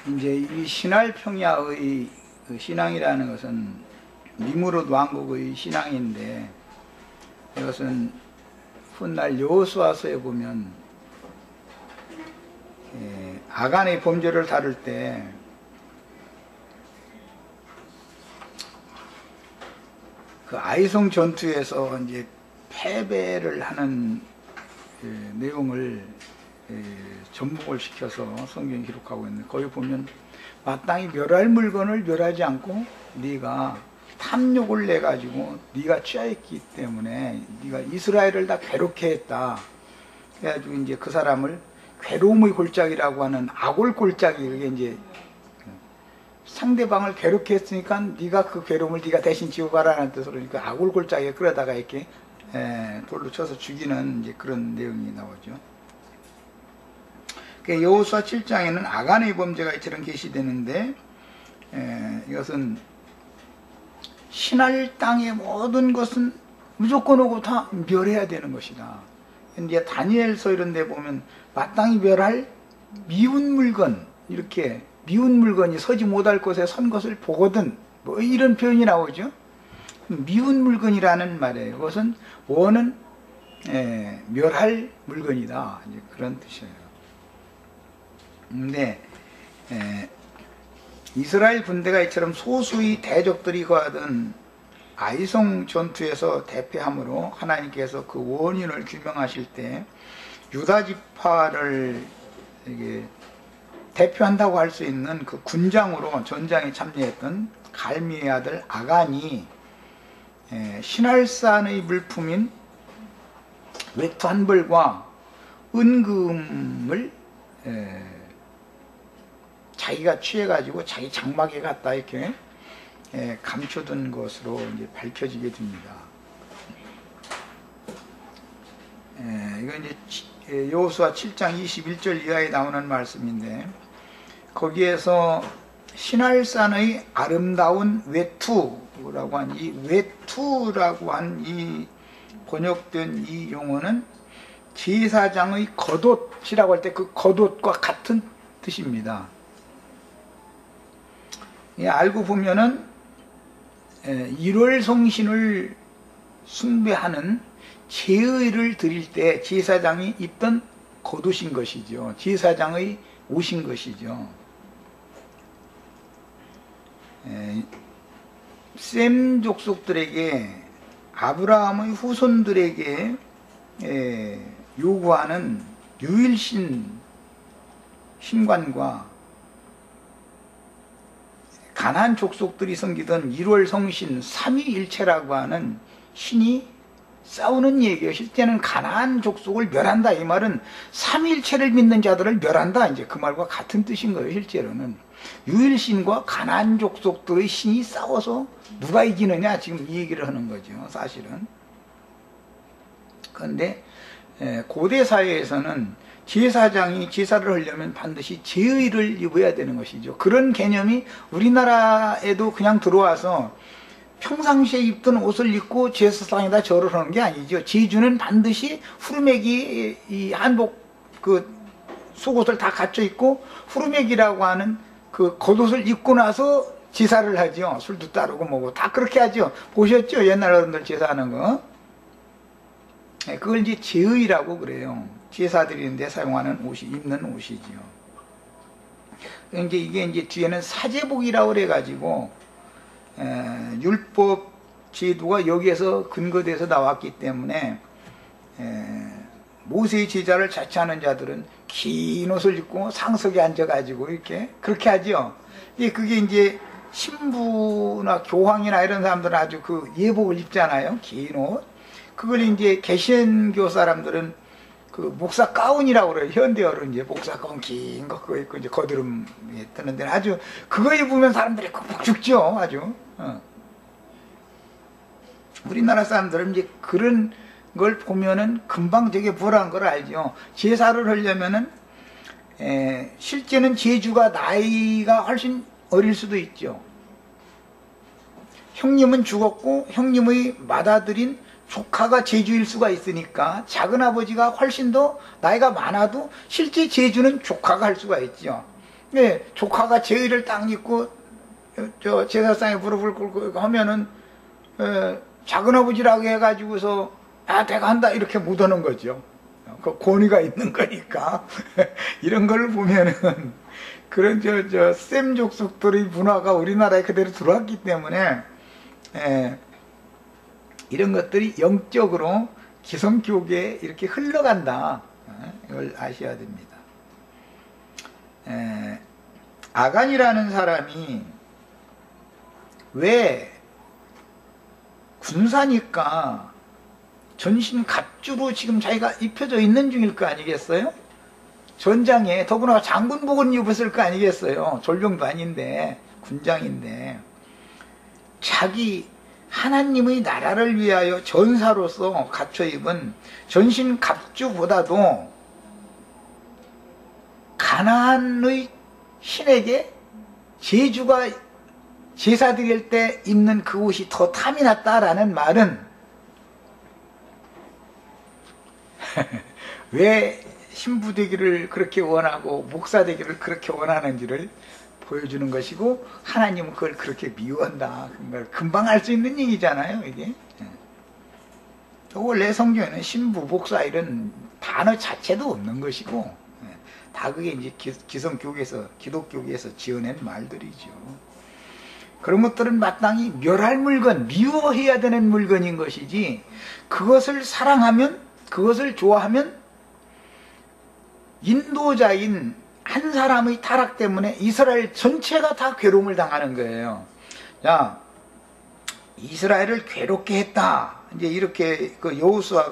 이제 이 신할평야의 그 신앙이라는 것은 니므롯 왕국의 신앙인데, 이것은 훗날 여호수아서에 보면 아간의 범죄를 다룰 때 그 아이성 전투에서 이제 패배를 하는 내용을 접목을 시켜서 성경이 기록하고 있는데, 거기 보면 마땅히 멸할 물건을 멸하지 않고 네가 탐욕을 내 가지고 네가 취하였기 때문에 네가 이스라엘을 다 괴롭게 했다. 그래가지고 이제 그 사람을 괴로움의 골짜기라고 하는 아골 골짜기, 그게 이제 상대방을 괴롭게 했으니까 네가 그 괴로움을 네가 대신 지어가라는 뜻으로, 그러니까 아골 골짜기에 끌어다가 이렇게 돌로 쳐서 죽이는 이제 그런 내용이 나오죠. 여호수아 7장에는 아간의 범죄가 이처럼 게시되는데, 이것은 신할 땅의 모든 것은 무조건 오고 다 멸해야 되는 것이다. 이제 다니엘서 이런 데 보면 마땅히 멸할 미운 물건, 이렇게 미운 물건이 서지 못할 곳에 선 것을 보거든, 뭐 이런 표현이 나오죠. 미운 물건이라는 말이에요. 그것은 원은 멸할 물건이다, 이제 그런 뜻이에요. 근데 이스라엘 군대가 이처럼 소수의 대적들이 거하던 아이성 전투에서 대패함으로 하나님께서 그 원인을 규명하실 때 유다 지파를 이게 대표한다고 할 수 있는 그 군장으로 전장에 참여했던 갈미의 아들 아간이 신할산의 물품인 외투 한 벌과 은금을 자기가 취해가지고 자기 장막에 갖다 이렇게 감춰둔 것으로 이제 밝혀지게 됩니다. 이건 이제 여호수아 7장 21절 이하에 나오는 말씀인데, 거기에서 신할산의 아름다운 외투라고 한 이 외투라고 한 이 번역된 이 용어는 제사장의 겉옷이라고 할 때 그 겉옷과 같은 뜻입니다. 알고 보면은 1월 성신을 숭배하는 제의를 드릴 때 제사장이 입던 겉옷인 것이죠. 제사장의 옷인 것이죠. 셈 족속들에게, 아브라함의 후손들에게 요구하는 유일신 신관과 가나안 족속들이 섬기던 1월 성신 삼위일체라고 하는 신이 싸우는 얘기예요. 실제는 가나안 족속을 멸한다, 이 말은 삼위일체를 믿는 자들을 멸한다, 이제 그 말과 같은 뜻인 거예요. 실제로는 유일신과 가나안 족속들의 신이 싸워서 누가 이기느냐, 지금 이 얘기를 하는 거죠, 사실은. 그런데 고대 사회에서는 제사장이 제사를 하려면 반드시 제의를 입어야 되는 것이죠. 그런 개념이 우리나라에도 그냥 들어와서 평상시에 입던 옷을 입고 제사상에다 절을 하는 게 아니죠. 제주는 반드시 후르메기 이 한복 그 속옷을 다 갖춰 입고 후르메기라고 하는 그 겉옷을 입고 나서 제사를 하죠. 술도 따르고 뭐고 다 그렇게 하죠. 보셨죠? 옛날 어른들 제사하는 거. 그걸 이제 제의라고 그래요. 제사 드리는데 사용하는 옷이, 입는 옷이죠. 이게 이제 뒤에는 사제복이라고 그래가지고 율법 제도가 여기에서 근거돼서 나왔기 때문에 모세의 제자를 자처하는 자들은 긴 옷을 입고 상석에 앉아가지고 이렇게 그렇게 하죠. 그게 이제 신부나 교황이나 이런 사람들은 아주 그 예복을 입잖아요. 긴 옷. 그걸 이제 개신교 사람들은 그 목사 가운이라고 그래요. 현대어로 이제 목사 가운 긴 거 그거 입고 이제 거드름에 뜨는데 아주 그거 입으면 사람들이 콕콕 죽죠. 아주. 우리나라 사람들은 이제 그런 걸 보면은 금방 되게 불안한 걸 알죠. 제사를 하려면은 실제는 제주가 나이가 훨씬 어릴 수도 있죠. 형님은 죽었고 형님의 맏아들인 조카가 제주일 수가 있으니까 작은아버지가 훨씬 더 나이가 많아도 실제 제주는 조카가 할 수가 있죠. 네, 조카가 제의를 딱 입고 저 제사상에 무릎을 꿇고 하면은 작은아버지라고 해가지고서 내가 한다 이렇게 묻어놓은 거죠. 그 권위가 있는 거니까. 이런 걸 보면은 그런 셈 족속들의 문화가 우리나라에 그대로 들어왔기 때문에 이런 것들이 영적으로 기성교계에 이렇게 흘러간다. 이걸 아셔야 됩니다. 아간이라는 사람이 왜 군사니까 전신 갑주로 지금 자기가 입혀져 있는 중일 거 아니겠어요? 전장에 더구나 장군복은 입었을 거 아니겠어요? 졸병도 아닌데 군장인데 자기 하나님의 나라를 위하여 전사로서 갖춰 입은 전신 갑주보다도 가나안의 신에게 제주가 제사 드릴 때 입는 그 옷이 더 탐이 났다라는 말은 왜 신부 되기를 그렇게 원하고 목사 되기를 그렇게 원하는지를 보여주는 것이고, 하나님은 그걸 그렇게 미워한다. 금방 알 수 있는 얘기잖아요, 이게. 원래 성경에는 신부, 목사 이런 단어 자체도 없는 것이고, 다 그게 이제 기성교계에서, 기독교계에서 지어낸 말들이죠. 그런 것들은 마땅히 멸할 물건, 미워해야 되는 물건인 것이지, 그것을 사랑하면, 그것을 좋아하면 인도자인 한 사람의 타락 때문에 이스라엘 전체가 다 괴로움을 당하는 거예요. 자, 이스라엘을 괴롭게 했다. 이제 이렇게 그 여호수아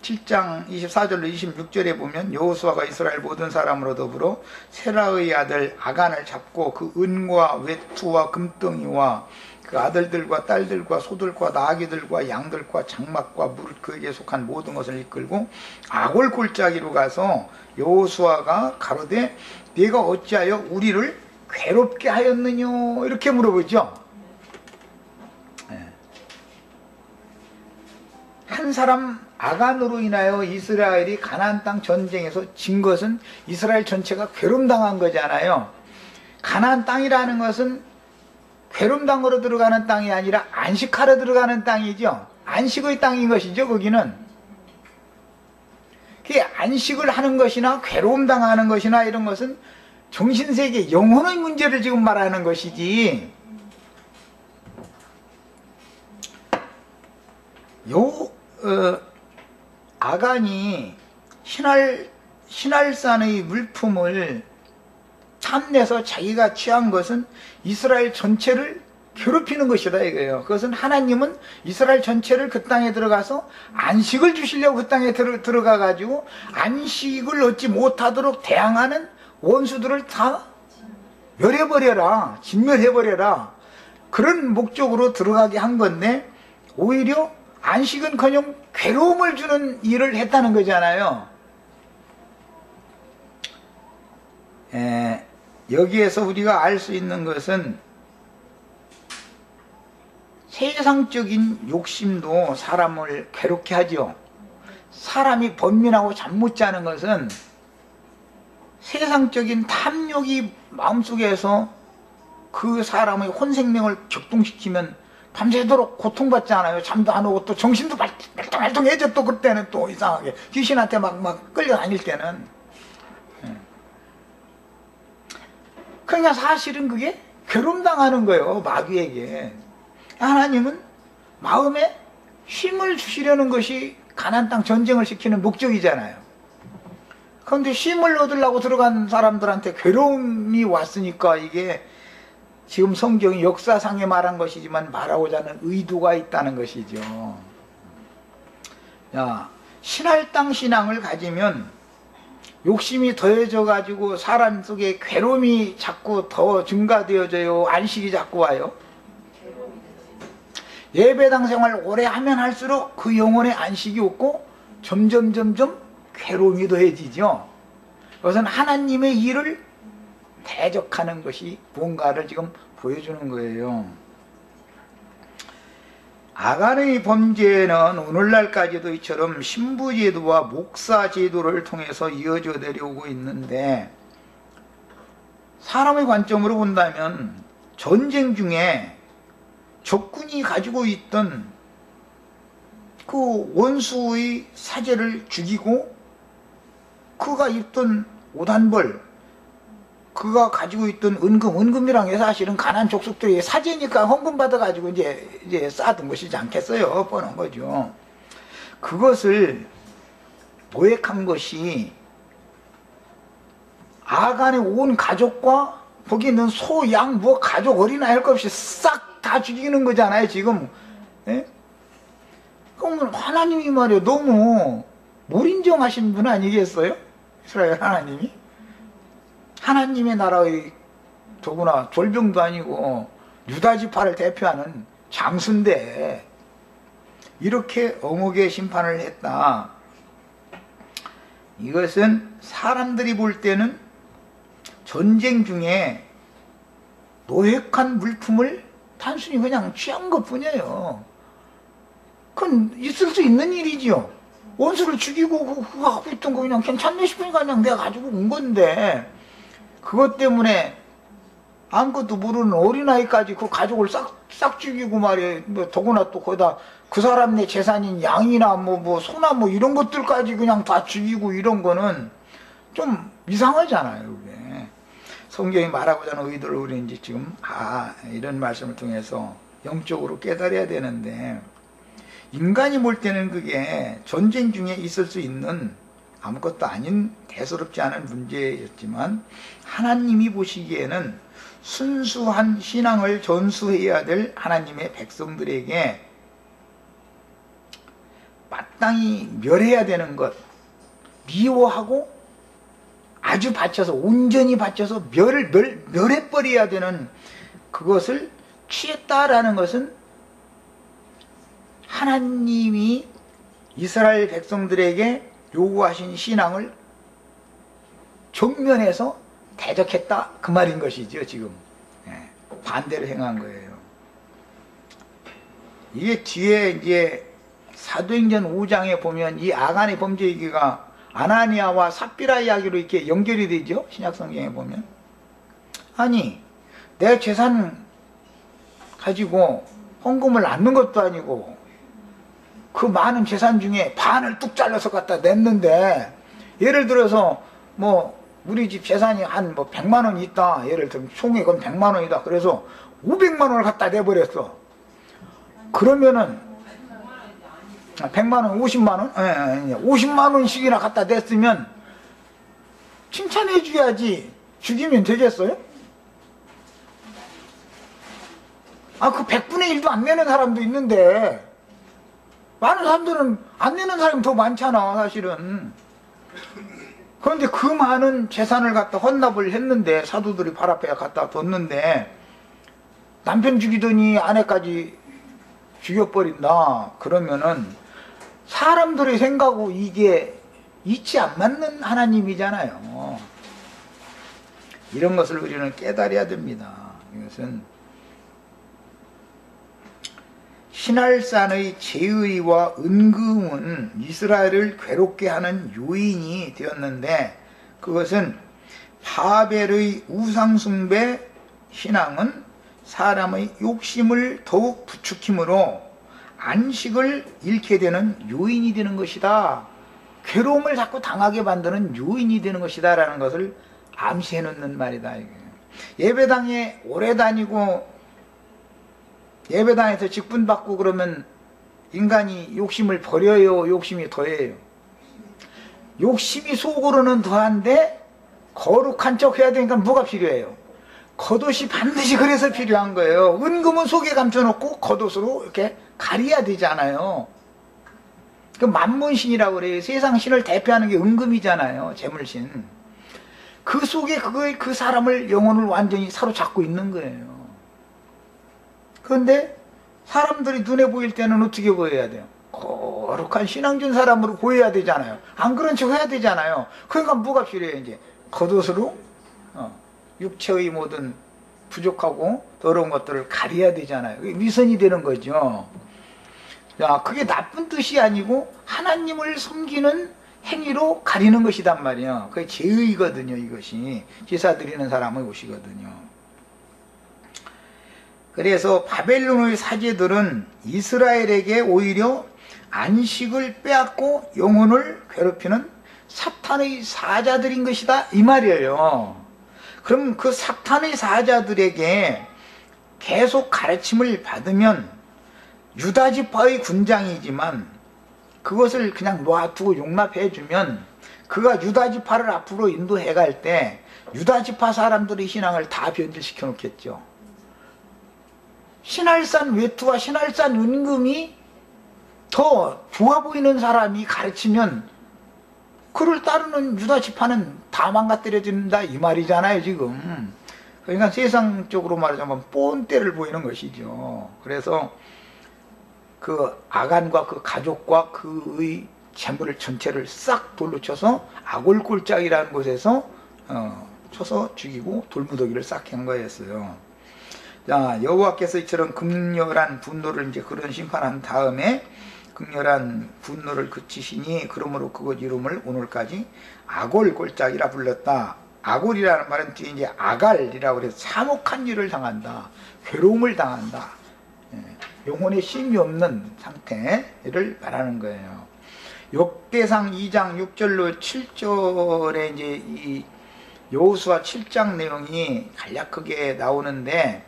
7장 24절로 26절에 보면 여호수아가 이스라엘 모든 사람으로 더불어 세라의 아들 아간을 잡고 그 은과 외투와 금덩이와 그 아들들과 딸들과 소들과 나귀들과 양들과 장막과 무릇 그에게 속한 모든 것을 이끌고 아골 골짜기로 가서 여호수아가 가로되 네가 어찌하여 우리를 괴롭게 하였느냐 이렇게 물어보죠. 한 사람 아간으로 인하여 이스라엘이 가나안 땅 전쟁에서 진 것은 이스라엘 전체가 괴롭당한 거잖아요. 가나안 땅이라는 것은 괴롭당으로 들어가는 땅이 아니라 안식하러 들어가는 땅이죠. 안식의 땅인 것이죠. 거기는 그게 안식을 하는 것이나 괴로움 당하는 것이나 이런 것은 정신세계 영혼의 문제를 지금 말하는 것이지, 아간이 신할산의 물품을 탐내서 자기가 취한 것은 이스라엘 전체를 괴롭히는 것이다 이거예요. 그것은 하나님은 이스라엘 전체를 그 땅에 들어가서 안식을 주시려고 그 땅에 들어가 가지고 안식을 얻지 못하도록 대항하는 원수들을 다 멸해버려라, 진멸해버려라, 그런 목적으로 들어가게 한 건데, 오히려 안식은커녕 괴로움을 주는 일을 했다는 거잖아요. 여기에서 우리가 알 수 있는 것은 세상적인 욕심도 사람을 괴롭게 하죠. 사람이 번민하고 잠 못 자는 것은 세상적인 탐욕이 마음속에서 그 사람의 혼생명을 격동시키면 밤새도록 고통받지 않아요. 잠도 안 오고 또 정신도 말똥말똥해져. 또 그때는 또 이상하게 귀신한테 막 끌려다닐 때는. 그러니까 사실은 그게 괴롭당하는 거예요, 마귀에게. 하나님은 마음에 쉼을 주시려는 것이 가나안 땅 전쟁을 시키는 목적이잖아요. 그런데 쉼을 얻으려고 들어간 사람들한테 괴로움이 왔으니까, 이게 지금 성경이 역사상에 말한 것이지만 말하고자 하는 의도가 있다는 것이죠. 야, 신할 땅 신앙을 가지면 욕심이 더해져 가지고 사람 속에 괴로움이 자꾸 더 증가되어져요. 안식이 자꾸 와요. 예배당 생활 오래 하면 할수록 그 영혼의 안식이 없고 점점 괴로움이 더해지죠. 그것은 하나님의 일을 대적하는 것이 뭔가를 지금 보여주는 거예요. 아간의 범죄는 오늘날까지도 이처럼 신부제도와 목사제도를 통해서 이어져 내려오고 있는데, 사람의 관점으로 본다면 전쟁 중에 적군이 가지고 있던 그 원수의 사제를 죽이고 그가 입던 옷한벌, 그가 가지고 있던 은금이란 게 사실은 가난 족속들이 사제니까 헌금 받아가지고 이제 쌓았던 것이지 않겠어요? 뻔한 거죠. 그것을 모획한 것이 아간의 온 가족과 거기 있는 소, 양, 뭐 가족, 어린아이 할 것 없이 싹 다 죽이는 거잖아요, 지금. 예? 그러면 하나님이 말이에요, 너무 몰인정하신 분 아니겠어요? 이스라엘 하나님이? 하나님의 나라의 더구나 졸병도 아니고 유다지파를 대표하는 장수인데 이렇게 엄하게 심판을 했다. 이것은 사람들이 볼 때는 전쟁 중에 노획한 물품을 단순히 그냥 취한 것 뿐이에요. 그건 있을 수 있는 일이지요. 원수를 죽이고 그거 하고 있던 거 그냥 괜찮네 싶으니까 그냥 내가 가지고 온 건데 그것 때문에 아무것도 모르는 어린아이까지 그 가족을 싹 죽이고 말이에요. 뭐 더구나 또 거기다 그 사람네 재산인 양이나 뭐 소나 뭐 이런 것들까지 그냥 다 죽이고 이런 거는 좀 이상하잖아요. 그게. 성경이 말하고자 하는 의도를 우리는 이제 지금 이런 말씀을 통해서 영적으로 깨달아야 되는데 인간이 볼 때는 그게 전쟁 중에 있을 수 있는 아무것도 아닌 대수롭지 않은 문제였지만 하나님이 보시기에는 순수한 신앙을 전수해야 될 하나님의 백성들에게 마땅히 멸해야 되는 것, 미워하고 아주 바쳐서 온전히 바쳐서 멸해버려야 되는 그것을 취했다라는 것은 하나님이 이스라엘 백성들에게 요구하신 신앙을 정면에서 대적했다 그 말인 것이죠. 지금 반대로 행한 거예요. 이게 뒤에 이제 사도행전 5장에 보면 이 아간의 범죄 얘기가 아나니아와 삽비라 이야기로 이렇게 연결이 되죠. 신약성경에 보면. 아니 내 재산 가지고 헌금을 안는 것도 아니고 그 많은 재산 중에 반을 뚝 잘라서 갖다 냈는데 예를 들어서 뭐 우리 집 재산이 한 뭐 100만 원이 있다. 예를 들면 총액은 100만 원이다. 그래서 500만 원을 갖다 내버렸어. 그러면은 100만 원, 50만 원? 50만 원씩이나 갖다 냈으면 칭찬해 줘야지 죽이면 되겠어요? 그 100분의 1도 안 내는 사람도 있는데 많은 사람들은 안 내는 사람이 더 많잖아 사실은. 그런데 그 많은 재산을 갖다 헌납을 했는데 사도들이 발 앞에 갖다 뒀는데 남편 죽이더니 아내까지 죽여버린다. 그러면은 사람들의 생각하고 이게 이치 안 맞는 하나님이잖아요. 이런 것을 우리는 깨달아야 됩니다. 이것은 신할산의 제의와 은금은 이스라엘을 괴롭게 하는 요인이 되었는데 그것은 바벨의 우상숭배 신앙은 사람의 욕심을 더욱 부추김으로 안식을 잃게 되는 요인이 되는 것이다. 괴로움을 자꾸 당하게 만드는 요인이 되는 것이다 라는 것을 암시해 놓는 말이다. 예배당에 오래 다니고 예배당에서 직분받고 그러면 인간이 욕심을 버려요? 욕심이 더해요? 욕심이 속으로는 더한데 거룩한 척 해야 되니까 뭐가 필요해요? 겉옷이 반드시 그래서 필요한 거예요. 은금은 속에 감춰놓고 겉옷으로 이렇게 가려야 되잖아요. 그 만문신이라고 그래요. 세상 신을 대표하는 게 은금이잖아요. 재물신. 그 속에 그 사람을 영혼을 완전히 사로잡고 있는 거예요. 그런데 사람들이 눈에 보일 때는 어떻게 보여야 돼요? 거룩한 신앙진 사람으로 보여야 되잖아요. 안 그런 척 해야 되잖아요. 그러니까 뭐가 필요해요? 이제 겉옷으로 육체의 모든 부족하고 더러운 것들을 가려야 되잖아요. 위선이 되는 거죠. 야, 그게 나쁜 뜻이 아니고 하나님을 섬기는 행위로 가리는 것이단 말이에요. 그게 제의거든요. 이것이 제사 드리는 사람의 옷이거든요. 그래서 바벨론의 사제들은 이스라엘에게 오히려 안식을 빼앗고 영혼을 괴롭히는 사탄의 사자들인 것이다 이 말이에요. 그럼 그 사탄의 사자들에게 계속 가르침을 받으면 유다지파의 군장이지만 그것을 그냥 놔두고 용납해주면 그가 유다지파를 앞으로 인도해갈 때 유다지파 사람들의 신앙을 다 변질시켜 놓겠죠. 신할산 외투와 신할산 은금이 더 좋아 보이는 사람이 가르치면 그를 따르는 유다지파는 다 망가뜨려진다 이 말이잖아요 지금. 그러니까 세상적으로 말하자면 뻔때를 보이는 것이죠. 그래서 그 아간과 그 가족과 그의 재물을 전체를 싹 돌로 쳐서 아골골짝이라는 곳에서 쳐서 죽이고 돌무더기를 싹 한 거였어요. 자, 여호와께서 이처럼 극렬한 분노를 이제 그런 심판한 다음에 극렬한 분노를 그치시니 그러므로 그것 이름을 오늘까지 아골골짝이라 불렀다. 아골이라는 말은 뒤에 이제 아갈이라고 해서 참혹한 일을 당한다. 괴로움을 당한다. 영혼에 쉼이 없는 상태를 말하는 거예요. 역대상 2장 6절로 7절에 이제 이 여호수아 7장 내용이 간략하게 나오는데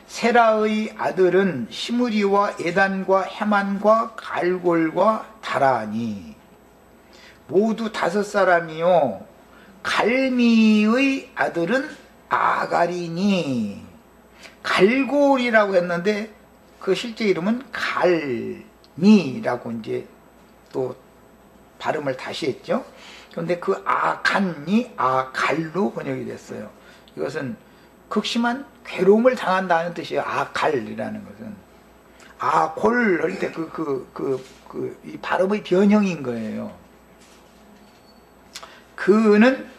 세라의 아들은 시므리와 에단과 헤만과 갈골과 다라니 모두 5사람이요 갈미의 아들은 아갈이니 갈골이라고 했는데 그 실제 이름은 갈미라고 이제 또 발음을 다시 했죠. 그런데 그 아간이 아갈로 번역이 됐어요. 이것은 극심한 괴로움을 당한다는 뜻이에요. 아갈이라는 것은 아골 할 때 이 발음의 변형인 거예요. 그는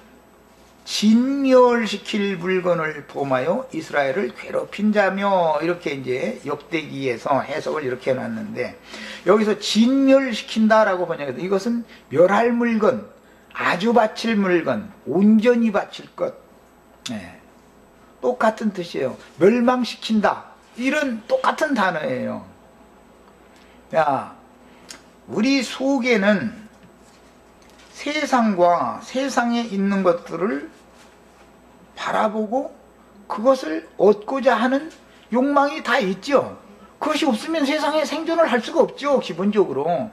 진멸시킬 물건을 범하여 이스라엘을 괴롭힌 자며 이렇게 이제 역대기에서 해석을 이렇게 해놨는데 여기서 진멸시킨다라고 번역해서 이것은 멸할 물건, 아주 바칠 물건, 온전히 바칠 것 똑같은 뜻이에요. 멸망시킨다 이런 똑같은 단어예요. 야, 우리 속에는 세상과 세상에 있는 것들을 바라보고 그것을 얻고자 하는 욕망이 다 있죠. 그것이 없으면 세상에 생존을 할 수가 없죠. 기본적으로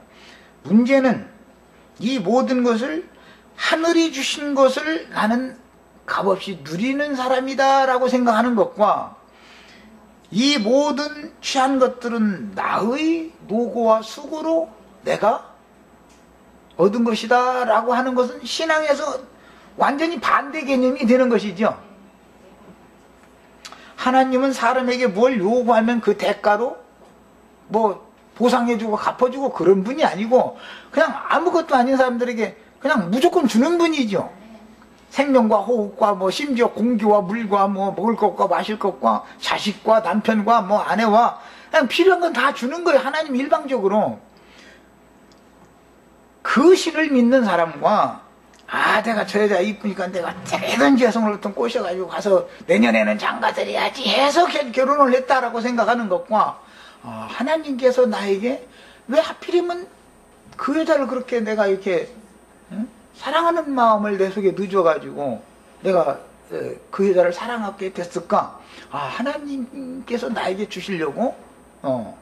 문제는 이 모든 것을 하늘이 주신 것을 나는 값없이 누리는 사람이다 라고 생각하는 것과 이 모든 취한 것들은 나의 노고와 수고로 내가 얻은 것이다 라고 하는 것은 신앙에서 완전히 반대 개념이 되는 것이죠. 하나님은 사람에게 뭘 요구하면 그 대가로 뭐 보상해주고 갚아주고 그런 분이 아니고 그냥 아무것도 아닌 사람들에게 그냥 무조건 주는 분이죠. 생명과 호흡과 뭐 심지어 공기와 물과 뭐 먹을 것과 마실 것과 자식과 남편과 뭐 아내와 그냥 필요한 건 다 주는 거예요. 하나님 일방적으로. 그 신을 믿는 사람과 내가 저 여자 이쁘니까 내가 어떻게든지 여성을 어떤 꼬셔가지고 가서 내년에는 장가들여야지 해서 결혼을 했다라고 생각하는 것과 하나님께서 나에게 왜 하필이면 그 여자를 그렇게 내가 이렇게 사랑하는 마음을 내 속에 늦어가지고 내가 그 여자를 사랑하게 됐을까? 하나님께서 나에게 주시려고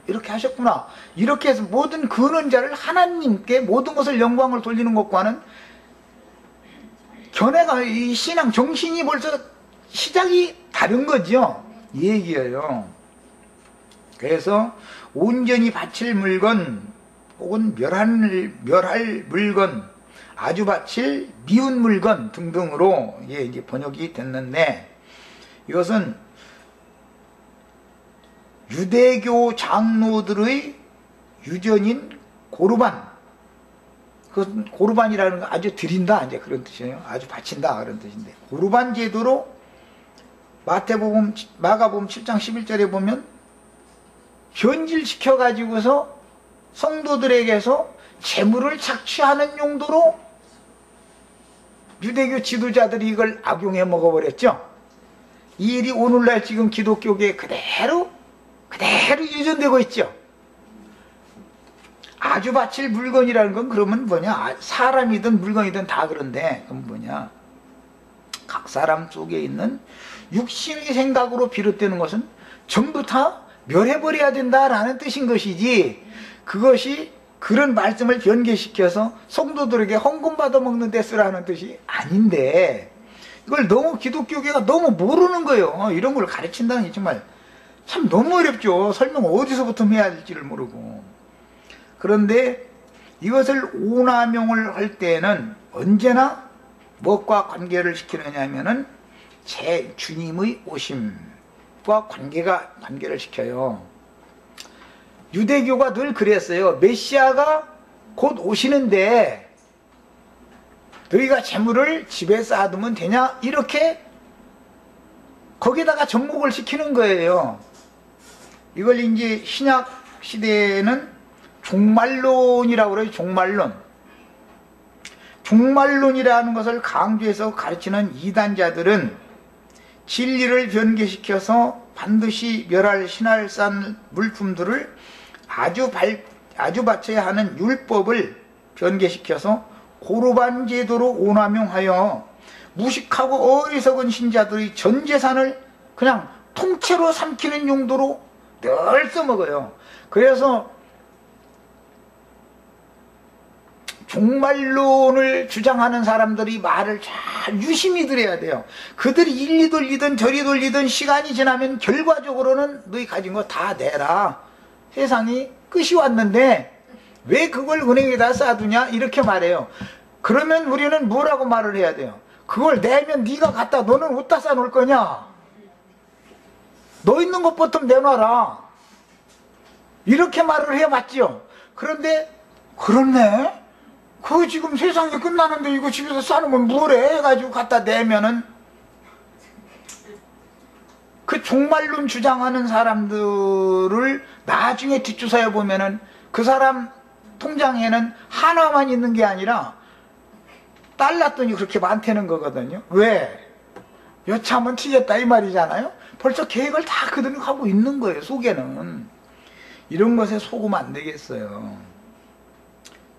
이렇게 하셨구나. 이렇게 해서 모든 근원자를 하나님께 모든 것을 영광을 돌리는 것과는 견해가 이 신앙 정신이 벌써 시작이 다른 거죠. 이 얘기예요. 그래서 온전히 바칠 물건 혹은 멸할 물건 아주 바칠 미운 물건 등등으로 이제 번역이 됐는데 이것은 유대교 장로들의 유전인 고르반, 그것은 고르반이라는 거 아주 드린다 이제 그런 뜻이에요. 아주 바친다 그런 뜻인데 고르반 제도로 마가복음 7장 11절에 보면 변질시켜 가지고서 성도들에게서 재물을 착취하는 용도로 유대교 지도자들이 이걸 악용해 먹어버렸죠. 이 일이 오늘날 지금 기독교계에 그대로 유전되고 있죠. 아주 바칠 물건이라는 건 그러면 뭐냐, 사람이든 물건이든 다 그런데 그건 뭐냐, 각 사람 속에 있는 육신의 생각으로 비롯되는 것은 전부 다 멸해버려야 된다라는 뜻인 것이지, 그것이 그런 말씀을 변개시켜서 성도들에게 헌금 받아먹는 데 쓰라는 뜻이 아닌데, 이걸 너무 기독교계가 너무 모르는 거예요. 이런 걸 가르친다는 게 정말 참 너무 어렵죠. 설명 어디서부터 해야 할지를 모르고. 그런데 이것을 오남용을 할 때는 언제나 무엇과 관계를 시키느냐 하면은 제 주님의 오심과 관계를 시켜요. 유대교가 늘 그랬어요. 메시아가 곧 오시는데 너희가 재물을 집에 쌓아두면 되냐? 이렇게 거기다가 접목을 시키는 거예요. 이걸 이제 신약 시대에는 종말론이라고 그래요. 종말론이라는 것을 강조해서 가르치는 이단자들은 진리를 변개시켜서 반드시 멸할 신할산 물품들을 아주 바쳐야 하는 율법을 변개시켜서 고르반 제도로 오남용하여 무식하고 어리석은 신자들의 전 재산을 그냥 통째로 삼키는 용도로 늘 써먹어요. 그래서 종말론을 주장하는 사람들이 말을 잘 유심히 들어야 돼요. 그들이 일리 돌리든 저리 돌리든 시간이 지나면 결과적으로는 너희 가진 거 다 내라. 세상이 끝이 왔는데 왜 그걸 은행에다 쌓아두냐? 이렇게 말해요. 그러면 우리는 뭐라고 말을 해야 돼요? 그걸 내면 네가 갖다 너는 어디다 쌓아놓을 거냐? 너 있는 것부터 내놔라. 이렇게 말을 해봤죠. 그런데 그렇네? 그거 지금 세상이 끝나는데 이거 집에서 쌓아놓으면 뭐래? 해가지고 갖다 내면은 그 종말론 주장하는 사람들을 나중에 뒷조사해 보면은 그 사람 통장에는 하나만 있는 게 아니라 달랐더니 그렇게 많다는 거거든요. 왜? 여차하면 튀겠다 이 말이잖아요. 벌써 계획을 다 그들은 하고 있는 거예요. 속에는. 이런 것에 속으면 안 되겠어요.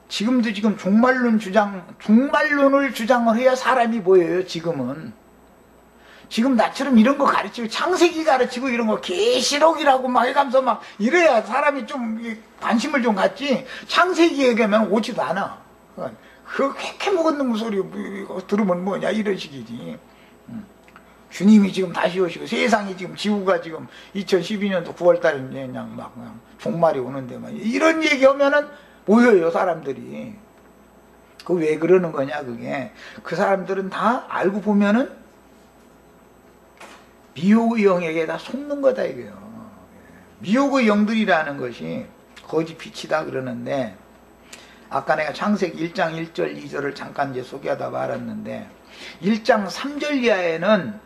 지금도 지금 종말론을 주장을 해야 사람이 보여요. 지금은. 지금 나처럼 이런 거 가르치고 창세기 가르치고 이런 거 계시록이라고 막 해가면서 막 이래야 사람이 좀 관심을 좀 갖지. 창세기 얘기하면 오지도 않아. 그 쾌쾌 먹었는 소리 이거 들으면 뭐냐 이런 식이지. 주님이 지금 다시 오시고 세상이 지금 지구가 지금 2012년도 9월달에 그냥 종말이 오는데 막 이런 얘기하면은 모여요 사람들이. 그 왜 그러는 거냐 그게. 그 사람들은 다 알고 보면은 미혹의 영에게 다 속는 거다 이거요. 미혹의 영들이라는 것이 거짓 빛이다 그러는데, 아까 내가 창세기 1장 1절 2절을 잠깐 이제 소개하다 말았는데, 1장 3절 이하에는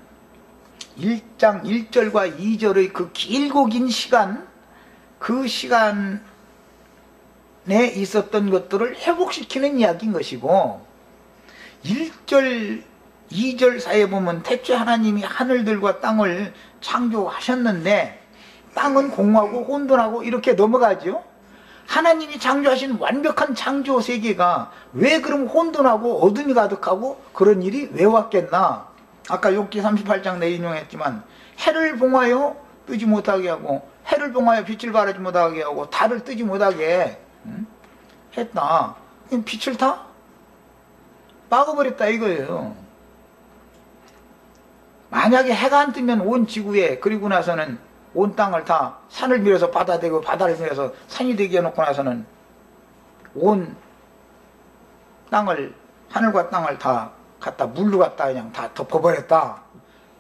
1장 1절과 2절의 그 길고 긴 시간, 그 시간에 있었던 것들을 회복시키는 이야기인 것이고, 1절 2절 사이에 보면 태초에 하나님이 하늘들과 땅을 창조하셨는데 땅은 공하고 혼돈하고 이렇게 넘어가죠. 하나님이 창조하신 완벽한 창조 세계가 왜 그럼 혼돈하고 어둠이 가득하고 그런 일이 왜 왔겠나. 아까 욥기 38장 내 인용했지만 해를 봉하여 뜨지 못하게 하고 해를 봉하여 빛을 발하지 못하게 하고 달을 뜨지 못하게 했다. 빛을 다 막아버렸다 이거예요. 만약에 해가 안 뜨면 온 지구에, 그리고 나서는 온 땅을 다 산을 밀어서 바다 되고 바다를 밀어서 산이 되게 해놓고 나서는 온 땅을, 하늘과 땅을 다 갖다 물로 갖다 그냥 다 덮어버렸다.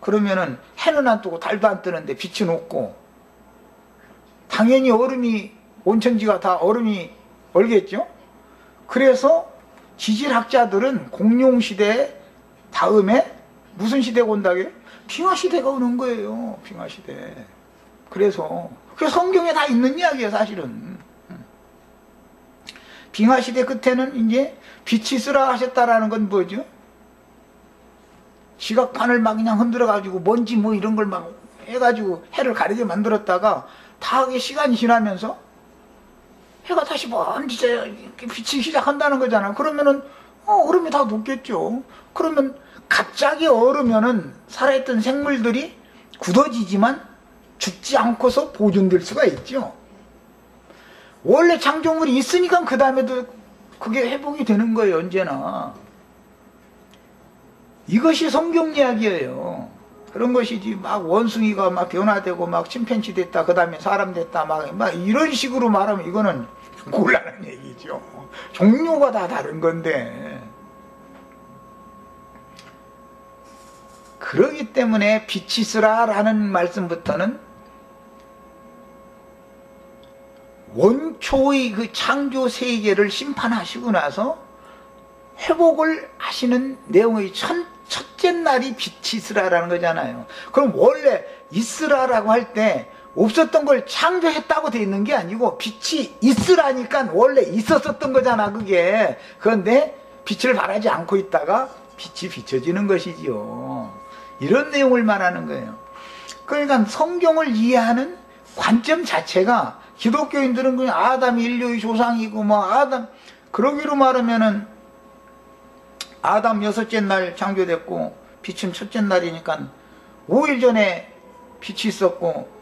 그러면은 해는 안 뜨고 달도 안 뜨는데 빛은 없고, 당연히 얼음이, 온천지가 다 얼음이 얼겠죠. 그래서 지질학자들은 공룡시대 다음에 무슨 시대가 온다고요? 빙하시대가 오는 거예요. 빙하시대. 그래서 그게 성경에 다 있는 이야기예요 사실은. 빙하시대 끝에는 이제 빛이 있으라 하셨다라는 건 뭐죠? 지각판을 막 그냥 흔들어가지고 먼지 뭐 이런 걸 막 해가지고 해를 가리게 만들었다가 다 시간이 지나면서 해가 다시 먼지 비치기 시작한다는 거잖아. 그러면은 얼음이 다 녹겠죠. 그러면 갑자기 얼으면은 살아있던 생물들이 굳어지지만 죽지 않고서 보존될 수가 있죠. 원래 창조물이 있으니까 그 다음에도 그게 회복이 되는 거예요. 언제나. 이것이 성경 이야기예요. 그런 것이지 막 원숭이가 막 변화되고 막 침팬지 됐다 그 다음에 사람 됐다 막 이런 식으로 말하면 이거는 곤란한 얘기죠. 종류가 다 다른 건데. 그러기 때문에 빛이 있으라 라는 말씀부터는 원초의 그 창조 세계를 심판하시고 나서 회복을 하시는 내용의 첫째 날이 빛이 있으라라는 거잖아요. 그럼 원래 있으라라고 할 때 없었던 걸 창조했다고 돼 있는 게 아니고 빛이 있으라니까 원래 있었었던 거잖아 그게. 그런데 빛을 발하지 않고 있다가 빛이 비춰지는 것이지요. 이런 내용을 말하는 거예요. 그러니까 성경을 이해하는 관점 자체가 기독교인들은 그냥 아담이 인류의 조상이고 뭐 아담 그러기로 말하면은 아담 6째 날 창조됐고 빛은 첫째 날이니까 5일 전에 빛이 있었고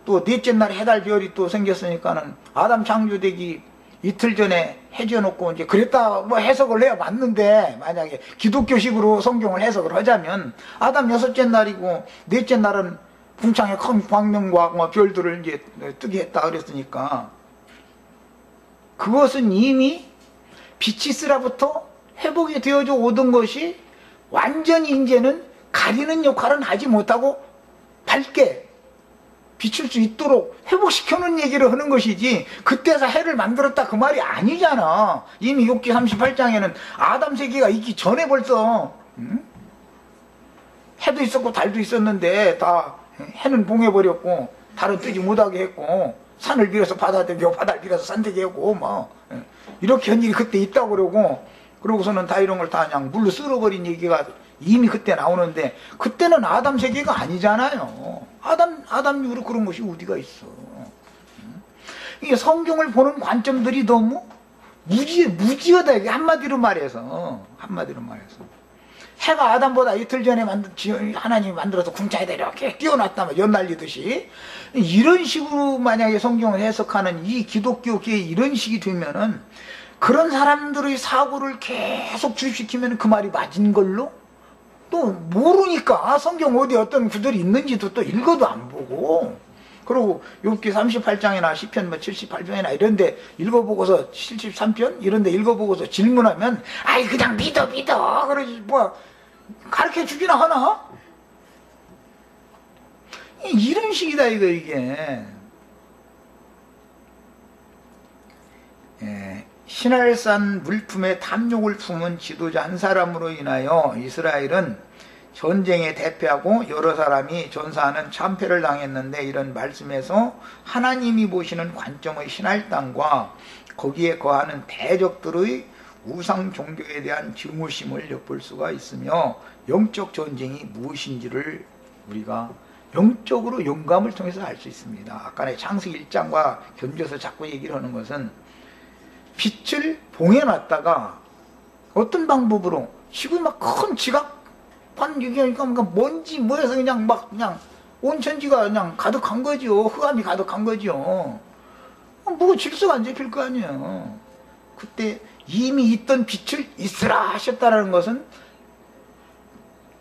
또 넷째 날 해달 별이 또 생겼으니까는 아담 창조되기 이틀 전에 해져놓고 이제 그랬다 뭐 해석을 해야 맞는데 만약에 기독교식으로 성경을 해석을 하자면 아담 6째 날이고 넷째 날은 궁창에 큰 광명과 뭐 별들을 이제 뜨게 했다 그랬으니까 그것은 이미 빛이 있으라부터 회복이 되어져 오던 것이 완전히 이제는 가리는 역할은 하지 못하고 밝게 비출 수 있도록 회복시켜놓은 얘기를 하는 것이지 그때서 해를 만들었다 그 말이 아니잖아. 이미 욥기 38장에는 아담 세계가 있기 전에 벌써 해도 있었고 달도 있었는데 다 해는 봉해버렸고 달은 뜨지 못하게 했고 산을 빌어서 바다 되고 바다를 빌어서 산 되게 하고 뭐 이렇게 한 일이 그때 있다고 그러고 그러고서는 다 이런 걸 다 그냥 물로 쓸어버린 얘기가 이미 그때 나오는데 그때는 아담 세계가 아니잖아요. 아담 이후로 그런 것이 어디가 있어. 이게 성경을 보는 관점들이 너무 무지하다. 이게 한마디로 말해서 해가 아담보다 이틀 전에 하나님이 만들어서 궁창에다 이렇게 띄워놨다면 연날리듯이 이런 식으로 만약에 성경을 해석하는 이 기독교계에 이런 식이 되면은 그런 사람들의 사고를 계속 주입시키면 그 말이 맞은 걸로 또 모르니까 성경 어디 어떤 구절이 있는지도 또 읽어도 안 보고 그리고 욥기 38장이나 시편 78편이나 이런데 읽어보고서 73편 이런데 읽어보고서 질문하면 아이 그냥 믿어 그러지 뭐 가르쳐 주기나 하나? 이런 식이다 이게. 신할산 물품에 탐욕을 품은 지도자 한 사람으로 인하여 이스라엘은 전쟁에 대패하고 여러 사람이 전사하는 참패를 당했는데 이런 말씀에서 하나님이 보시는 관점의 신할 땅과 거기에 거하는 대적들의 우상 종교에 대한 증오심을 엿볼 수가 있으며 영적 전쟁이 무엇인지를 우리가 영적으로 영감을 통해서 알 수 있습니다. 아까의 창세기 1장과 견져서 자꾸 얘기를 하는 것은 빛을 봉해놨다가 어떤 방법으로 지금 막 큰 지각판 얘기하니까 먼지 뭐해서 그냥 온천지가 그냥 가득한 거죠. 흑암이 가득한 거죠. 뭐 질서가 안 잡힐 거 아니에요. 그때 이미 있던 빛을 있으라 하셨다는 것은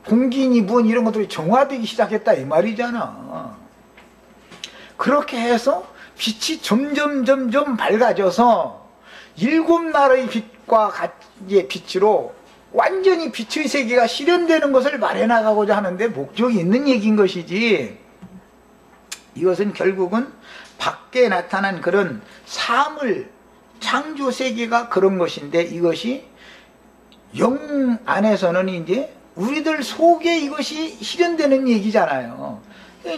공기니 무언 이런 것들이 정화되기 시작했다 이 말이잖아. 그렇게 해서 빛이 점점 밝아져서 7나라의 빛과 같이 빛으로 완전히 빛의 세계가 실현되는 것을 말해나가고자 하는데 목적이 있는 얘기인 것이지 이것은 결국은 밖에 나타난 그런 사물 창조 세계가 그런 것인데 이것이 영 안에서는 이제 우리들 속에 이것이 실현되는 얘기잖아요.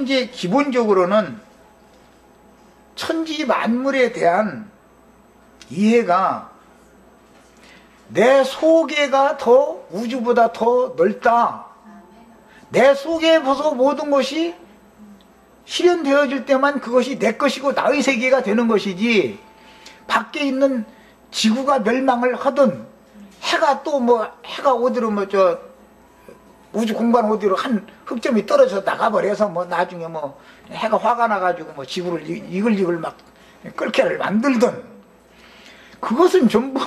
이제 기본적으로는 천지 만물에 대한 이해가 내 속에가 더 우주보다 더 넓다. 내 속에 벌써 모든 것이 실현되어질 때만 그것이 내 것이고 나의 세계가 되는 것이지, 밖에 있는 지구가 멸망을 하든 해가 또 뭐 해가 어디로 뭐 저 우주 공간 어디로 한 흑점이 떨어져 나가버려서 뭐 나중에 뭐 해가 화가 나가지고 뭐 지구를 이글이글 막 끓게를 만들든, 그것은 전부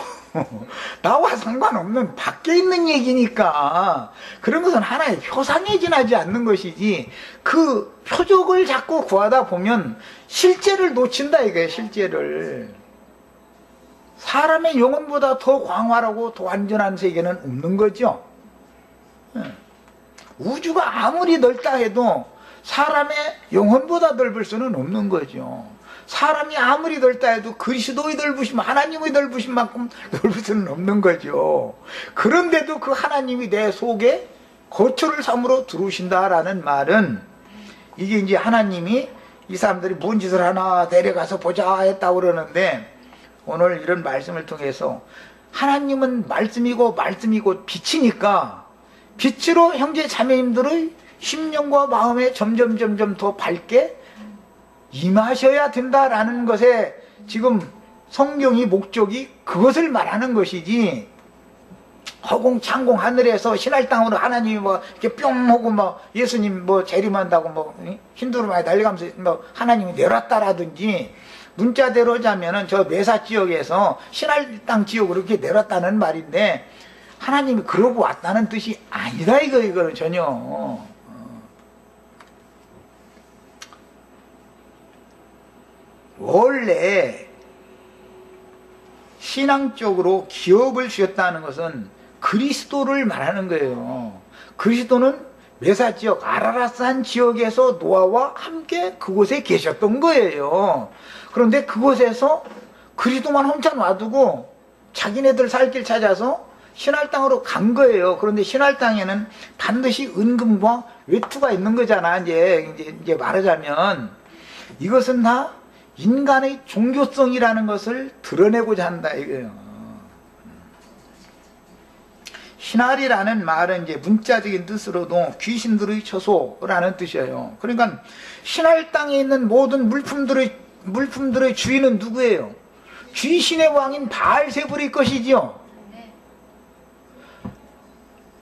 나와 상관없는 밖에 있는 얘기니까 그런 것은 하나의 표상에 지나지 않는 것이지, 그 표적을 자꾸 구하다 보면 실제를 놓친다 이거예요. 실제를. 사람의 영혼보다 더 광활하고 더 완전한 세계는 없는 거죠. 우주가 아무리 넓다 해도 사람의 영혼보다 넓을 수는 없는 거죠. 사람이 아무리 넓다 해도 그리스도의 넓으심, 하나님의 넓으심 만큼 넓을 수는 없는 거죠. 그런데도 그 하나님이 내 속에 거처를 삼으러 들어오신다라는 말은, 이게 이제 하나님이 이 사람들이 뭔 짓을 하나 내려가서 보자 했다고 그러는데, 오늘 이런 말씀을 통해서 하나님은 말씀이고 말씀이고 빛이니까 빛으로 형제 자매님들의 심령과 마음에 점점 더 밝게 임하셔야 된다라는 것에 지금 성경이 목적이 그것을 말하는 것이지, 허공창공 하늘에서 신할 땅으로 하나님이 뭐 이렇게 뿅 하고 뭐 예수님 뭐 재림한다고 뭐 힌두로만 달려가면서 뭐 하나님이 내렸다라든지, 문자대로 자면은 저 메사 지역에서 신할 땅 지역으로 이렇게 내렸다는 말인데, 하나님이 그러고 왔다는 뜻이 아니다 이거는 전혀. 원래 신앙적으로 기업을 주셨다는 것은 그리스도를 말하는 거예요. 그리스도는 메사 지역, 아라라산 지역에서 노아와 함께 그곳에 계셨던 거예요. 그런데 그곳에서 그리스도만 혼자 놔두고 자기네들 살 길 찾아서 신할 땅으로 간 거예요. 그런데 신할 땅에는 반드시 은금과 외투가 있는 거잖아. 이제 말하자면 이것은 다 인간의 종교성이라는 것을 드러내고자 한다 이거예요. 신할이라는 말은 이제 문자적인 뜻으로도 귀신들의 처소라는 뜻이에요. 그러니까 신할 땅에 있는 모든 물품들의 주인은 누구예요? 귀신의 왕인 바알세불의 것이지요.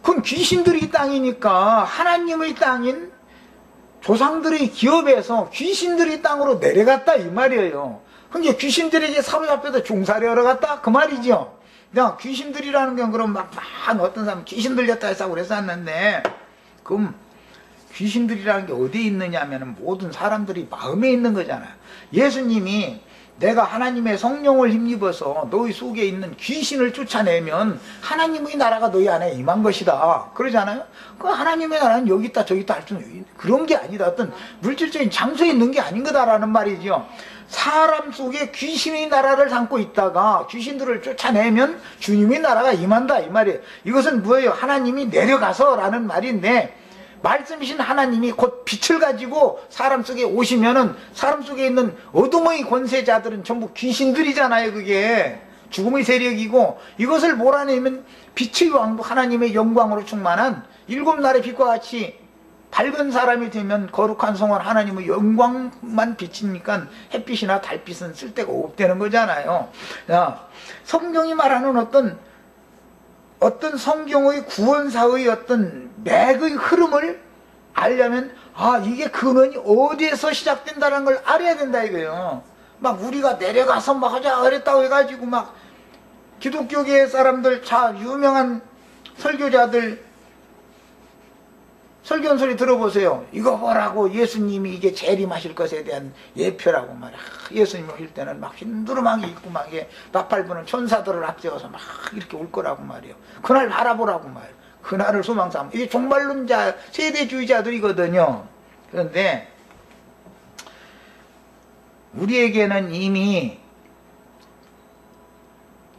그럼 귀신들의 땅이니까 하나님의 땅인 조상들의 기업에서 귀신들의 땅으로 내려갔다 이 말이에요. 그러니까 귀신들에게 사로잡혀서 종살이 하러 갔다 그 말이죠. 그냥 귀신들이라는 건 그럼 막 어떤 사람 귀신 들렸다 해서 그랬었는데, 그럼 귀신들이라는 게 어디에 있느냐 하면 모든 사람들이 마음에 있는 거잖아요. 예수님이 내가 하나님의 성령을 힘입어서 너희 속에 있는 귀신을 쫓아내면 하나님의 나라가 너희 안에 임한 것이다 그러잖아요. 그 하나님의 나라는 여기 있다 저기 있다 할 수는 그런 게 아니다, 어떤 물질적인 장소에 있는 게 아닌 거다라는 말이죠. 사람 속에 귀신의 나라를 담고 있다가 귀신들을 쫓아내면 주님의 나라가 임한다 이 말이에요. 이것은 뭐예요? 하나님이 내려가서 라는 말인데, 말씀이신 하나님이 곧 빛을 가지고 사람 속에 오시면은 사람 속에 있는 어둠의 권세자들은 전부 귀신들이잖아요. 그게 죽음의 세력이고, 이것을 몰아내면 빛의 왕도 하나님의 영광으로 충만한 일곱 날의 빛과 같이 밝은 사람이 되면 거룩한 성원 하나님의 영광만 비치니까 햇빛이나 달빛은 쓸데가 없다는 거잖아요. 성경이 말하는 어떤 성경의 구원사의 어떤 맥의 흐름을 알려면 이게 근원이 어디에서 시작된다는 걸 알아야 된다 이거예요. 막 우리가 내려가서 막 하자 그랬다고 해가지고 막 기독교계 사람들 유명한 설교자들 설교한 소리 들어보세요. 이거 보라고 예수님이 이게 재림하실 것에 대한 예표라고 말이야. 예수님 오실 때는 막 흰두루마기 입고 막 나팔 부는 천사들을 앞세워서 막 이렇게 올 거라고 말이에요. 그날 바라보라고 말이에요. 그날을 소망 삼아. 이게 종말론자 세대주의자들이거든요. 그런데 우리에게는 이미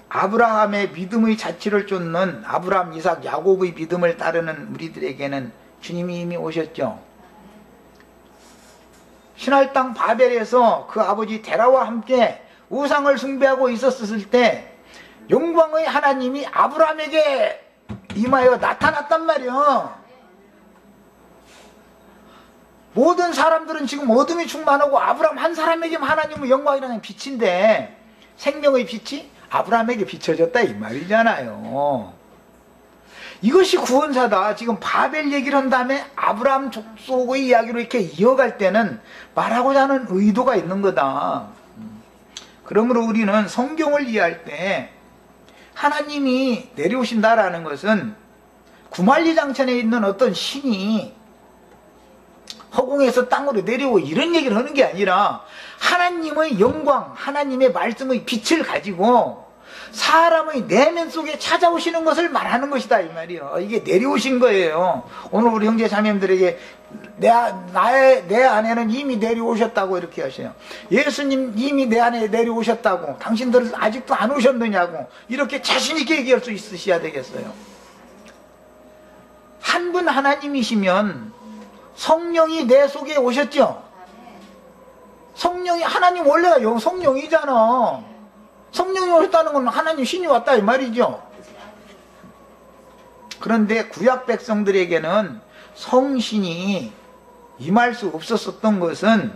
아브라함의 믿음의 자취를 쫓는 아브라함, 이삭, 야곱의 믿음을 따르는 우리들에게는 주님이 이미 오셨죠. 신할 땅 바벨에서 그 아버지 데라와 함께 우상을 숭배하고 있었을 때 영광의 하나님이 아브라함에게 임하여 나타났단 말이야. 모든 사람들은 지금 어둠이 충만하고 아브라함 한 사람에게만 하나님의 영광이라는 빛인데, 생명의 빛이 아브라함에게 비춰졌다 이 말이잖아요. 이것이 구원사다. 지금 바벨 얘기를 한 다음에 아브라함 족속의 이야기로 이렇게 이어갈 때는 말하고자 하는 의도가 있는 거다. 그러므로 우리는 성경을 이해할 때 하나님이 내려오신다라는 것은 구만리장천에 있는 어떤 신이 허공에서 땅으로 내려오고 이런 얘기를 하는 게 아니라 하나님의 영광, 하나님의 말씀의 빛을 가지고 사람의 내면 속에 찾아오시는 것을 말하는 것이다 이 말이에요. 이게 내려오신 거예요. 오늘 우리 형제 자매님들에게 내 안에는 이미 내려오셨다고 이렇게 하셔요. 예수님 이미 내 안에 내려오셨다고, 당신들은 아직도 안 오셨느냐고 이렇게 자신 있게 얘기할 수 있으셔야 되겠어요. 한 분 하나님이시면 성령이 내 속에 오셨죠. 성령이, 하나님 원래가 성령이잖아. 성령이 오셨다는 건 하나님 신이 왔다 이 말이죠. 그런데 구약 백성들에게는 성신이 임할 수 없었던 것은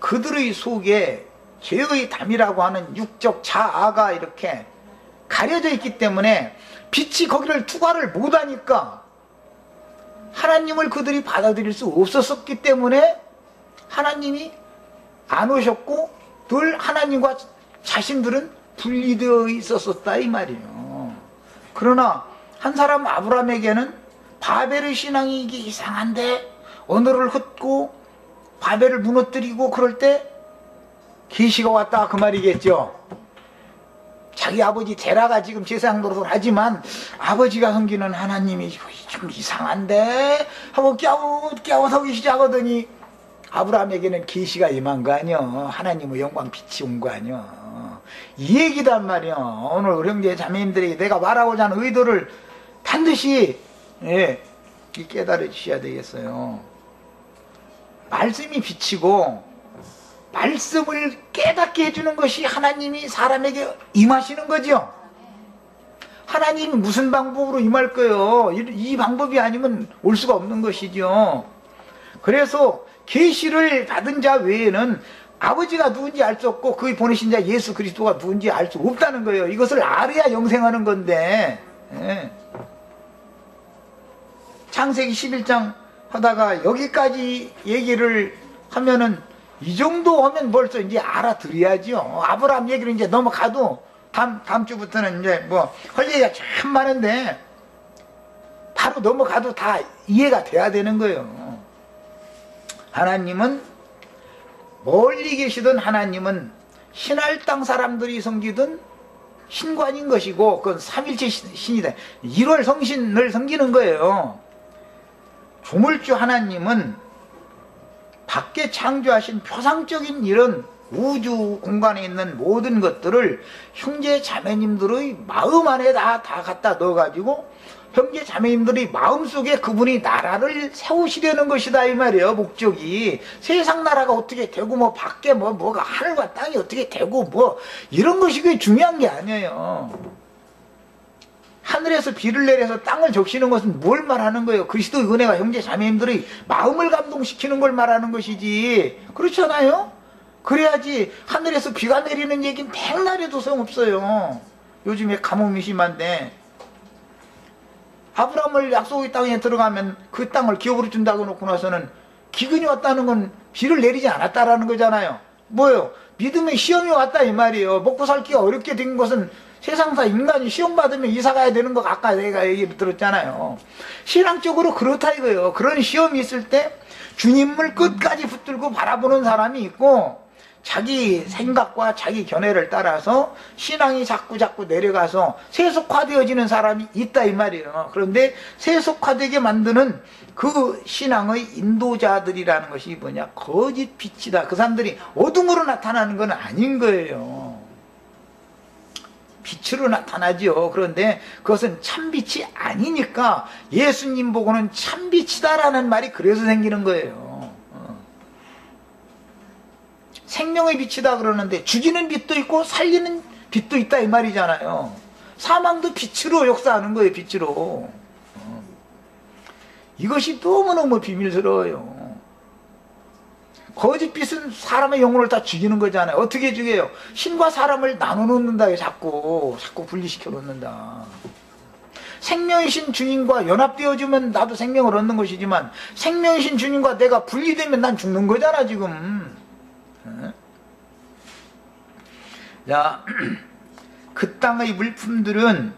그들의 속에 죄의 담이라고 하는 육적 자아가 이렇게 가려져 있기 때문에 빛이 거기를 투과를 못하니까 하나님을 그들이 받아들일 수 없었기 때문에 하나님이 안 오셨고 늘 하나님과 자신들은 분리되어 있었다 이 말이에요. 그러나 한 사람 아브라함에게는 바벨의 신앙이 이게 이상한데 언어를 헛고 바벨을 무너뜨리고 그럴 때 계시가 왔다 그 말이겠죠. 자기 아버지 데라가 지금 제사장 노릇을 하지만 아버지가 섬기는 하나님이 좀 이상한데 하고 깨워서 시작하더니 아브라함에게는 계시가 임한 거 아니야. 하나님의 영광 빛이 온 거 아니야. 이 얘기단 말이야. 오늘 우리 형제 자매님들에게 내가 말하고자 하는 의도를 반드시 깨달아 주셔야 되겠어요. 말씀이 빛이고 말씀을 깨닫게 해주는 것이 하나님이 사람에게 임하시는 거죠. 하나님이 무슨 방법으로 임할 거예요? 이 방법이 아니면 올 수가 없는 것이죠. 그래서 계시를 받은 자 외에는 아버지가 누군지 알 수 없고 그의 보내신 자 예수 그리스도가 누군지 알 수 없다는 거예요. 이것을 알아야 영생하는 건데. 창세기 11장 하다가 여기까지 얘기를 하면은 이 정도 하면 벌써 이제 알아들어야죠. 아브라함 얘기를 이제 넘어가도 다음 주부터는 이제 뭐 할 얘기가 참 많은데 바로 넘어가도 다 이해가 돼야 되는 거예요. 하나님은 멀리 계시던 하나님은 신할 땅 사람들이 섬기던 신관인 것이고 그건 삼일체 신이다. 1월 성신을 섬기는 거예요. 조물주 하나님은 밖에 창조하신 표상적인 이런 우주 공간에 있는 모든 것들을 형제 자매님들의 마음 안에 다 갖다 넣어가지고 형제 자매님들이 마음속에 그분이 나라를 세우시려는 것이다 이 말이에요. 목적이 세상 나라가 어떻게 되고 뭐 밖에 뭐가 하늘과 땅이 어떻게 되고 뭐 이런 것이 그게 중요한 게 아니에요. 하늘에서 비를 내려서 땅을 적시는 것은 뭘 말하는 거예요? 그리스도의 은혜가 형제 자매님들의 마음을 감동시키는 걸 말하는 것이지. 그렇잖아요? 그래야지 하늘에서 비가 내리는 얘기는 백날 해도 소용없어요. 요즘에 가뭄이 심한데 아브라함을 약속의 땅에 들어가면 그 땅을 기업으로 준다고 놓고 나서는 기근이 왔다는 건 비를 내리지 않았다라는 거잖아요. 뭐예요? 믿음의 시험이 왔다 이 말이에요. 먹고 살기가 어렵게 된 것은 세상사 인간이 시험 받으면 이사 가야 되는 거 아까 내가 얘기 들었잖아요. 신앙적으로 그렇다 이거예요. 그런 시험이 있을 때 주님을 끝까지 붙들고 바라보는 사람이 있고 자기 생각과 자기 견해를 따라서 신앙이 자꾸 내려가서 세속화되어지는 사람이 있다 이 말이에요. 그런데 세속화되게 만드는 그 신앙의 인도자들이라는 것이 뭐냐? 거짓 빛이다. 그 사람들이 어둠으로 나타나는 건 아닌 거예요. 빛으로 나타나죠. 그런데 그것은 참빛이 아니니까 예수님 보고는 참빛이다라는 말이 그래서 생기는 거예요. 생명의 빛이다 그러는데 죽이는 빛도 있고 살리는 빛도 있다 이 말이잖아요. 사망도 빛으로 역사하는 거예요. 빛으로. 이것이 너무너무 비밀스러워요. 거짓 빛은 사람의 영혼을 다 죽이는 거잖아요. 어떻게 죽여요? 신과 사람을 나눠놓는다. 자꾸 분리시켜 놓는다. 생명이신 주님과 연합되어지면 나도 생명을 얻는 것이지만 생명이신 주님과 내가 분리되면 난 죽는 거잖아 지금. 자, 그 땅의 물품들은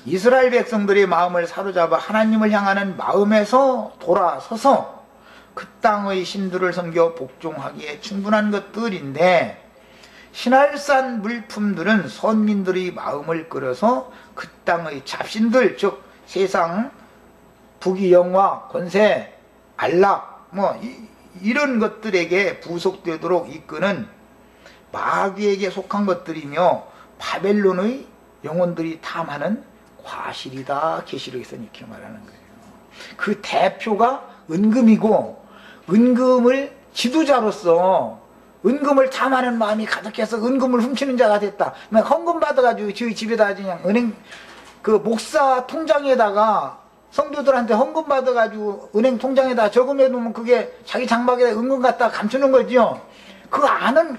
이스라엘 백성들의 마음을 사로잡아 하나님을 향하는 마음에서 돌아서서 그 땅의 신들을 섬겨 복종하기에 충분한 것들인데, 신할산 물품들은 선민들의 마음을 끌어서 그 땅의 잡신들, 즉 세상 부귀영화, 권세, 안락 이런 것들에게 부속되도록 이끄는 마귀에게 속한 것들이며 바벨론의 영혼들이 탐하는 과실이다. 계시록에서 이렇게 말하는 거예요. 그 대표가 은금이고, 은금을 지도자로서 은금을 탐하는 마음이 가득해서 은금을 훔치는 자가 됐다. 헌금 받아가지고 저희 집에다 그냥 은행 그 목사 통장에다가 성도들한테 헌금 받아가지고 은행 통장에다 저금해 놓으면 그게 자기 장막에 은금 갖다 감추는 거죠. 그거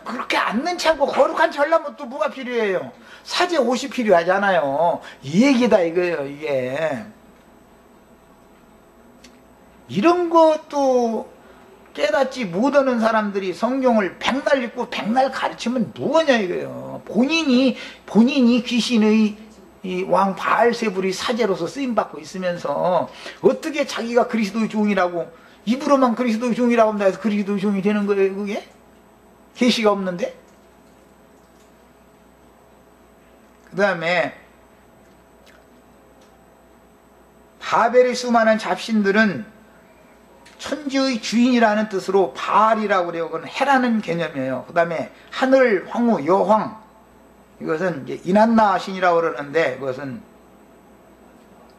그렇게 않는 채 하고 거룩한 채 하려면 또 뭐가 필요해요? 사제 옷이 필요하잖아요. 이 얘기다 이거예요. 이게 이런 것도 깨닫지 못하는 사람들이 성경을 백날 읽고 백날 가르치면 뭐냐 이거예요. 본인이 귀신의 왕 바알세불이 사제로서 쓰임받고 있으면서 어떻게 자기가 그리스도의 종이라고, 입으로만 그리스도의 종이라고 한다 해서 그리스도의 종이 되는 거예요. 그게 계시가 없는데. 그 다음에 바벨의 수많은 잡신들은 천지의 주인이라는 뜻으로 바알이라고 그래요. 그건 해라는 개념이에요. 그 다음에 하늘, 황후, 여황, 이것은 이제 이난나 신이라고 그러는데 그것은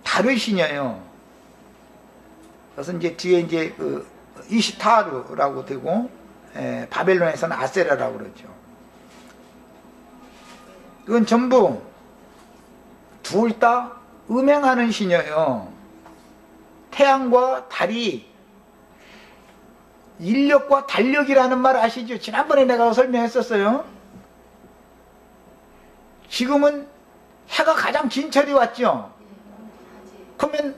달의 신이에요. 그것은 이제 뒤에 이제 그 이시타르라고 되고, 바벨론에서는 아세라라고 그러죠. 이건 전부 둘 다 음행하는 신이에요. 태양과 달이 인력과 달력이라는 말 아시죠? 지난번에 내가 설명했었어요. 지금은 해가 가장 긴 철이 왔죠. 그러면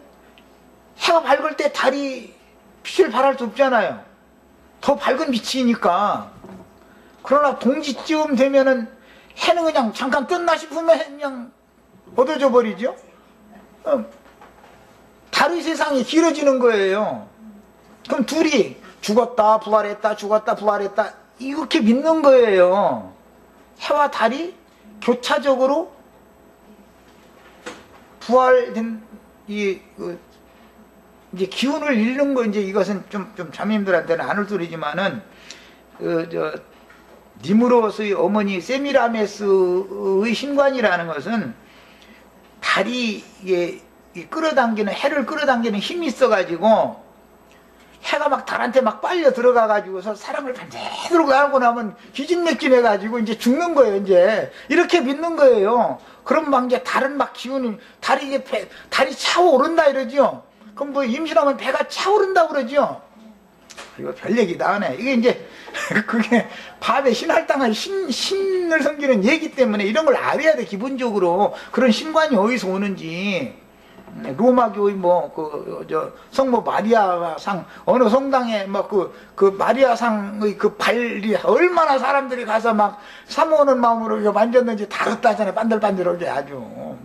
해가 밝을 때 달이 빛을 발할 수 없잖아요. 더 밝은 빛이니까. 그러나 동지쯤 되면은 해는 그냥 잠깐 떴나 싶으면 그냥 어두워져 버리죠. 달의 세상이 길어지는 거예요. 그럼 둘이 죽었다 부활했다 죽었다 부활했다 이렇게 믿는 거예요. 해와 달이 교차적으로 부활된 이제 기운을 잃는 거, 이제 이것은 좀 자매님들한테는 안 올 소리지만은 니무롯의 어머니 세미라메스의 신관이라는 것은 달이 끌어당기는, 해를 끌어당기는 힘이 있어가지고 해가 막 달한테 막 빨려 들어가가지고서 사람을 밤새도록 하고 나면 기진맥진해가지고 이제 죽는 거예요. 이제 이렇게 믿는 거예요. 그럼 막 이제 달은 막 기운이, 달이 차오른다 이러죠. 그럼 뭐 임신하면 배가 차오른다 그러죠. 이거 별 얘기다 하네. 이게 이제 그게 밥에 신할당한 신을 섬기는 얘기 때문에 이런 걸 알아야 돼. 기본적으로 그런 신관이 어디서 오는지. 로마교의 성모 마리아상, 어느 성당에 그 마리아상의 그 발이 얼마나 사람들이 가서 막 사모하는 마음으로 만졌는지 다 흩다잖아요. 반들반들하게 아주.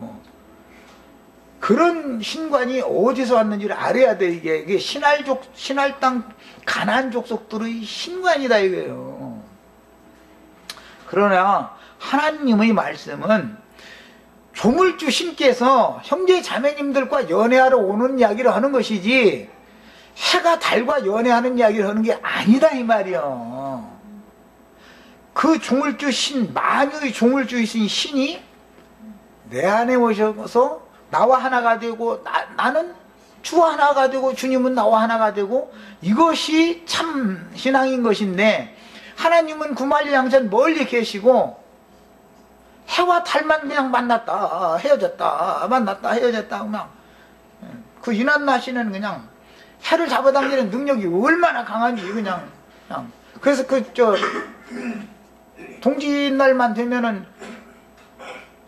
그런 신관이 어디서 왔는지를 알아야 돼. 이게 신할 땅 가나안 족속들의 신관이다 이거예요. 그러나 하나님의 말씀은 조물주 신께서 형제 자매님들과 연애하러 오는 이야기를 하는 것이지 해가 달과 연애하는 이야기를 하는 게 아니다 이 말이요. 그 조물주 신, 만유의 조물주이신 신이 내 안에 오셔서 나와 하나가 되고, 나는 주와 하나가 되고 주님은 나와 하나가 되고, 이것이 참 신앙인 것인데, 하나님은 구말리 양산 멀리 계시고 해와 달만 그냥 만났다 헤어졌다 만났다 헤어졌다 그냥 그 유난나씨는 그냥 해를 잡아당기는 능력이 얼마나 강한지 그냥. 그래서 동짓날만 되면은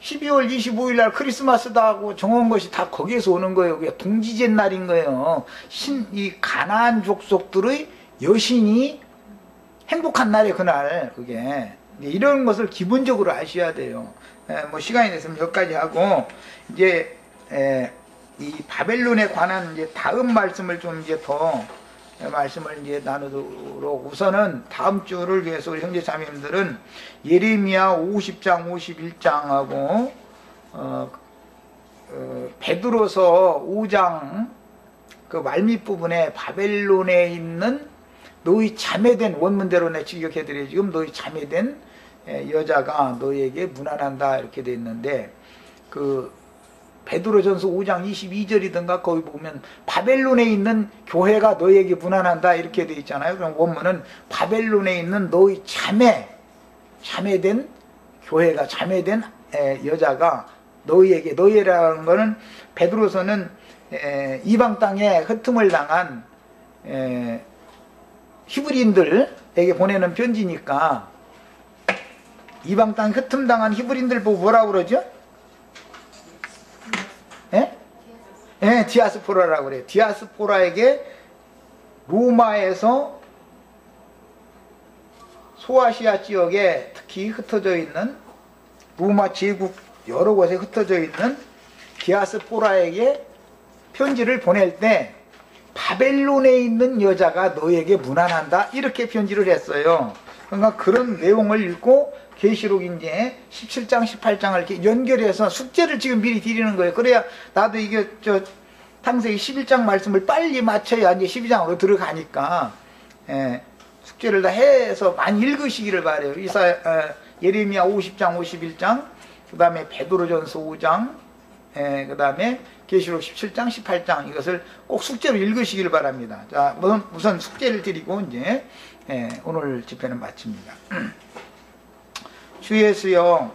12월 25일 날 크리스마스다 하고 정한 것이 다 거기에서 오는 거예요. 그게 동지제 날인 거예요. 이 가나안 족속들의 여신이 행복한 날에 그날 그게 이런 것을 기본적으로 아셔야 돼요. 뭐 시간이 됐으면 여기까지 하고 이제 이 바벨론에 관한 이제 다음 말씀을 좀 이제 더 말씀을 이제 나누도록 우선은 다음 주를 위해서 우리 형제 자매님들은 예레미야 50장 51장하고 베드로서 5장 그 말밑 부분에 바벨론에 있는 너희 자매된 원문대로 내 직역해드려요. 지금 너희 자매된 여자가 너희에게 무난한다 이렇게 돼 있는데 그 베드로전서 5장 22절이든가 거기 보면 바벨론에 있는 교회가 너희에게 무난한다 이렇게 돼 있잖아요. 그럼 원문은 바벨론에 있는 너희 자매된 교회가 자매된 여자가 너희에게 너희라는 거는 베드로서는 이방 땅에 흩음을 당한 히브리인들에게 보내는 편지니까 이방 땅 흩음당한 히브리인들 보고 뭐라고 그러죠? 디아스포라라고 그래요. 디아스포라에게 로마에서 소아시아 지역에 특히 흩어져 있는 로마 제국 여러 곳에 흩어져 있는 디아스포라에게 편지를 보낼 때 바벨론에 있는 여자가 너에게 무난한다 이렇게 편지를 했어요. 그러니까 그런 내용을 읽고 계시록 이제 17장 18장을 이렇게 연결해서 숙제를 지금 미리 드리는 거예요. 그래야 나도 이게 창세기 11장 말씀을 빨리 맞춰야 이제 12장으로 들어가니까 숙제를 다 해서 많이 읽으시기를 바래요. 예레미야 50장 51장 그 다음에 베드로전서 5장 그 다음에 계시록 17장 18장 이것을 꼭 숙제로 읽으시기를 바랍니다. 자, 우선 숙제를 드리고 이제 오늘 집회는 마칩니다. 주 예수여